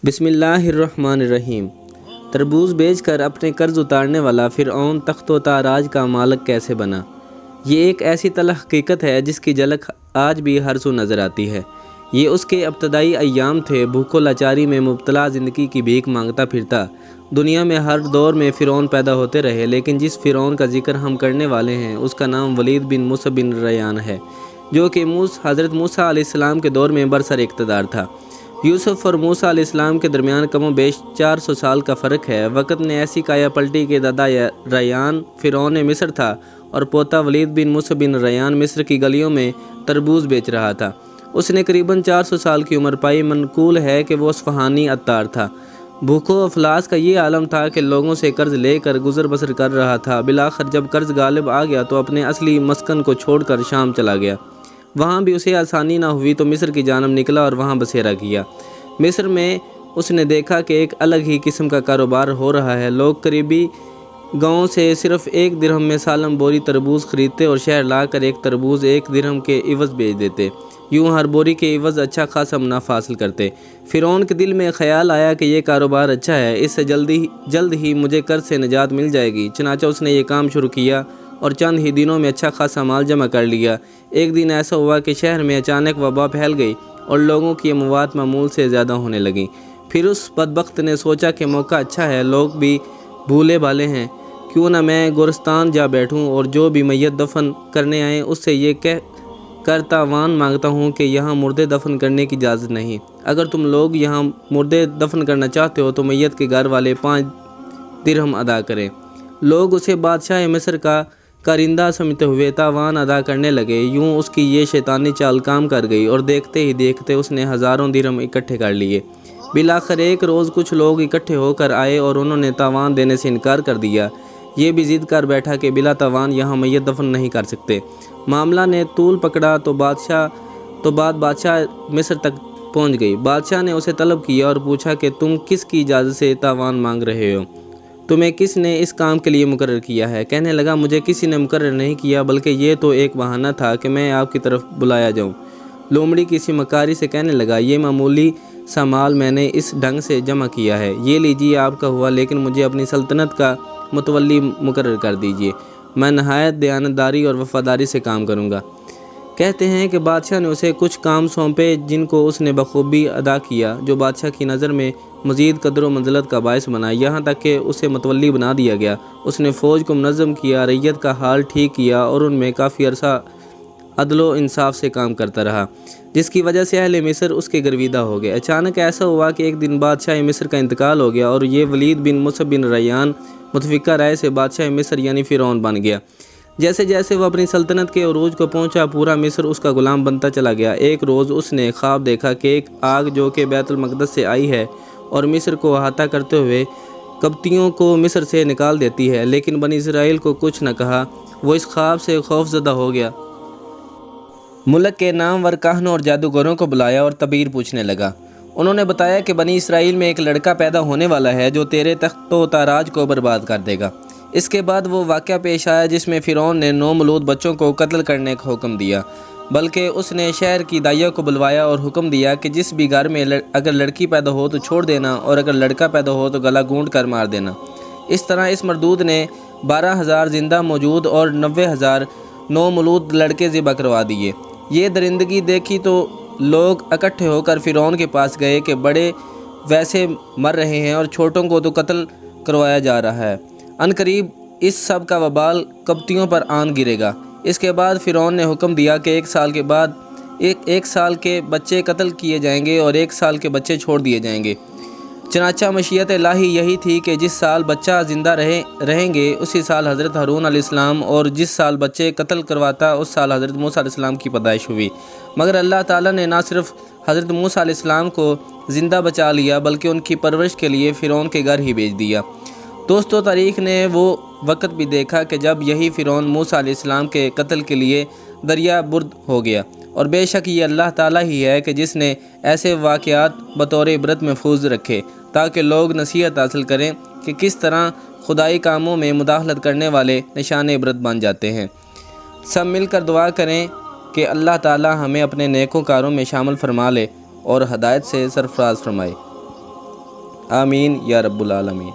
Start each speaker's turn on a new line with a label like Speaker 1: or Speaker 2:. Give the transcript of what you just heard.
Speaker 1: بسم اللہ الرحمن الرحیم۔ تربوز بیچ کر اپنے قرض اتارنے والا فرعون تخت و تاراج کا مالک کیسے بنا؟ یہ ایک ایسی تلخ حقیقت ہے جس کی جھلک آج بھی ہر سو نظر آتی ہے۔ یہ اس کے ابتدائی ایام تھے، بھوک و لاچاری میں مبتلا زندگی کی بھیک مانگتا پھرتا۔ دنیا میں ہر دور میں فرعون پیدا ہوتے رہے، لیکن جس فرعون کا ذکر ہم کرنے والے ہیں اس کا نام ولید بن موسیٰ بن ریان ہے، جو کہ حضرت موسیٰ علیہ السلام کے دور میں برسر اقتدار تھا۔ یوسف اور موسیٰ علیہ السلام کے درمیان کم و بیش 400 سال کا فرق ہے۔ وقت نے ایسی کایا پلٹی کہ دادا ریان فرعون مصر تھا اور پوتا ولید بن موسیٰ بن ریان مصر کی گلیوں میں تربوز بیچ رہا تھا۔ اس نے قریباً 400 سال کی عمر پائی۔ منقول ہے کہ وہ اصفہانی عطار تھا۔ بھوک و افلاس کا یہ عالم تھا کہ لوگوں سے قرض لے کر گزر بسر کر رہا تھا۔ بالآخر جب قرض غالب آ گیا تو اپنے اصلی مسکن کو چھوڑ کر شام چلا گیا۔ وہاں بھی اسے آسانی نہ ہوئی تو مصر کی جانب نکلا اور وہاں بسیرا کیا۔ مصر میں اس نے دیکھا کہ ایک الگ ہی قسم کا کاروبار ہو رہا ہے۔ لوگ قریبی گاؤں سے صرف 1 درہم میں سالم بوری تربوز خریدتے اور شہر لا کر ایک تربوز 1 درہم کے عوض بیچ دیتے۔ یوں ہر بوری کے عوض اچھا خاصا منافع حاصل کرتے۔ فرعون کے دل میں خیال آیا کہ یہ کاروبار اچھا ہے، اس سے جلد ہی مجھے قرض سے نجات مل جائے گی۔ چنانچہ اس نے یہ کام شروع کیا اور چند ہی دنوں میں اچھا خاصا مال جمع کر لیا۔ ایک دن ایسا ہوا کہ شہر میں اچانک وبا پھیل گئی اور لوگوں کی اموات معمول سے زیادہ ہونے لگیں۔ پھر اس بدبخت نے سوچا کہ موقع اچھا ہے، لوگ بھی بھولے بھالے ہیں، کیوں نہ میں گورستان جا بیٹھوں اور جو بھی میت دفن کرنے آئیں اس سے یہ کہہ کر تاوان مانگتا ہوں کہ یہاں مردے دفن کرنے کی اجازت نہیں۔ اگر تم لوگ یہاں مردے دفن کرنا چاہتے ہو تو میت کے گھر والے 5 درہم ادا کریں۔ لوگ اسے بادشاہ مصر کا کارندہ سمجھتے ہوئے تاوان ادا کرنے لگے۔ یوں اس کی یہ شیطانی چال کام کر گئی اور دیکھتے ہی دیکھتے اس نے ہزاروں درہم اکٹھے کر لیے۔ بالآخر ایک روز کچھ لوگ اکٹھے ہو کر آئے اور انہوں نے تاوان دینے سے انکار کر دیا۔ یہ بھی ضد کر بیٹھا کہ بلا تاوان یہاں میت دفن نہیں کر سکتے۔ معاملہ نے طول پکڑا تو بات بادشاہ مصر تک پہنچ گئی۔ بادشاہ نے اسے طلب کیا اور پوچھا کہ تم کس کی اجازت سے تاوان مانگ رہے ہو؟ تمہیں کس نے اس کام کے لیے مقرر کیا ہے؟ کہنے لگا مجھے کسی نے مقرر نہیں کیا، بلکہ یہ تو ایک بہانہ تھا کہ میں آپ کی طرف بلایا جاؤں۔ لومڑی کسی مکاری سے کہنے لگا یہ معمولی سا مال میں نے اس ڈھنگ سے جمع کیا ہے، یہ لیجیے آپ کا ہوا، لیکن مجھے اپنی سلطنت کا متولی مقرر کر دیجیے، میں نہایت دیانتداری اور وفاداری سے کام کروں گا۔ کہتے ہیں کہ بادشاہ نے اسے کچھ کام سونپے جن کو اس نے بخوبی ادا کیا، جو بادشاہ کی نظر میں مزید قدر و منزلت کا باعث بنا، یہاں تک کہ اسے متولی بنا دیا گیا۔ اس نے فوج کو منظم کیا، رعیت کا حال ٹھیک کیا اور ان میں کافی عرصہ عدل و انصاف سے کام کرتا رہا، جس کی وجہ سے اہل مصر اس کے گرویدہ ہو گئے۔ اچانک ایسا ہوا کہ ایک دن بادشاہ مصر کا انتقال ہو گیا اور یہ ولید بن موسیٰ بن ریان متفقہ رائے سے بادشاہ مصر یعنی فرعون بن گیا۔ جیسے جیسے وہ اپنی سلطنت کے عروج کو پہنچا، پورا مصر اس کا غلام بنتا چلا گیا۔ ایک روز اس نے خواب دیکھا کہ ایک آگ جو کہ بیت المقدس سے آئی ہے اور مصر کو احاطہ کرتے ہوئے قبطیوں کو مصر سے نکال دیتی ہے، لیکن بنی اسرائیل کو کچھ نہ کہا۔ وہ اس خواب سے خوف زدہ ہو گیا۔ ملک کے نامور کاہنوں اور جادوگروں کو بلایا اور تعبیر پوچھنے لگا۔ انہوں نے بتایا کہ بنی اسرائیل میں ایک لڑکا پیدا ہونے والا ہے جو تیرے تخت و تاراج کو برباد کر دے گا۔ اس کے بعد وہ واقعہ پیش آیا جس میں فرعون نے 9 مولود بچوں کو قتل کرنے کا حکم دیا، بلکہ اس نے شہر کی دائیوں کو بلوایا اور حکم دیا کہ جس بھی گھر میں اگر لڑکی پیدا ہو تو چھوڑ دینا اور اگر لڑکا پیدا ہو تو گلا گھونٹ کر مار دینا۔ اس طرح اس مردود نے 12,000 زندہ موجود اور 90,000 9 مولود لڑکے ذبح کروا دیے۔ یہ درندگی دیکھی تو لوگ اکٹھے ہو کر فرعون کے پاس گئے کہ بڑے ویسے مر رہے ہیں اور چھوٹوں کو تو قتل کروایا جا رہا ہے، عنقریب اس سب کا وبال قبطیوں پر آن گرے گا۔ اس کے بعد فرعون نے حکم دیا کہ 1 سال کے بعد 1 سال کے بچے قتل کیے جائیں گے اور 1 سال کے بچے چھوڑ دیے جائیں گے۔ چنانچہ مشیت الہی یہی تھی کہ جس سال بچہ زندہ رہیں گے اسی سال حضرت ہارون علیہ السلام اور جس سال بچے قتل کرواتا اس سال حضرت موسیٰ علیہ السلام کی پیدائش ہوئی۔ مگر اللہ تعالیٰ نے نہ صرف حضرت موسیٰ علیہ السلام کو زندہ بچا لیا بلکہ ان کی پرورش کے لیے فرعون کے گھر ہی بھیج دیا۔ دوستو، تاریخ نے وہ وقت بھی دیکھا کہ جب یہی فرعون موسیٰ علیہ السلام کے قتل کے لیے دریا برد ہو گیا، اور بے شک یہ اللہ تعالیٰ ہی ہے کہ جس نے ایسے واقعات بطور عبرت محفوظ رکھے تاکہ لوگ نصیحت حاصل کریں کہ کس طرح خدائی کاموں میں مداخلت کرنے والے نشان عبرت بن جاتے ہیں۔ سب مل کر دعا کریں کہ اللہ تعالیٰ ہمیں اپنے نیکوکاروں میں شامل فرما لے اور ہدایت سے سرفراز فرمائے۔ آمین یا رب العالمین۔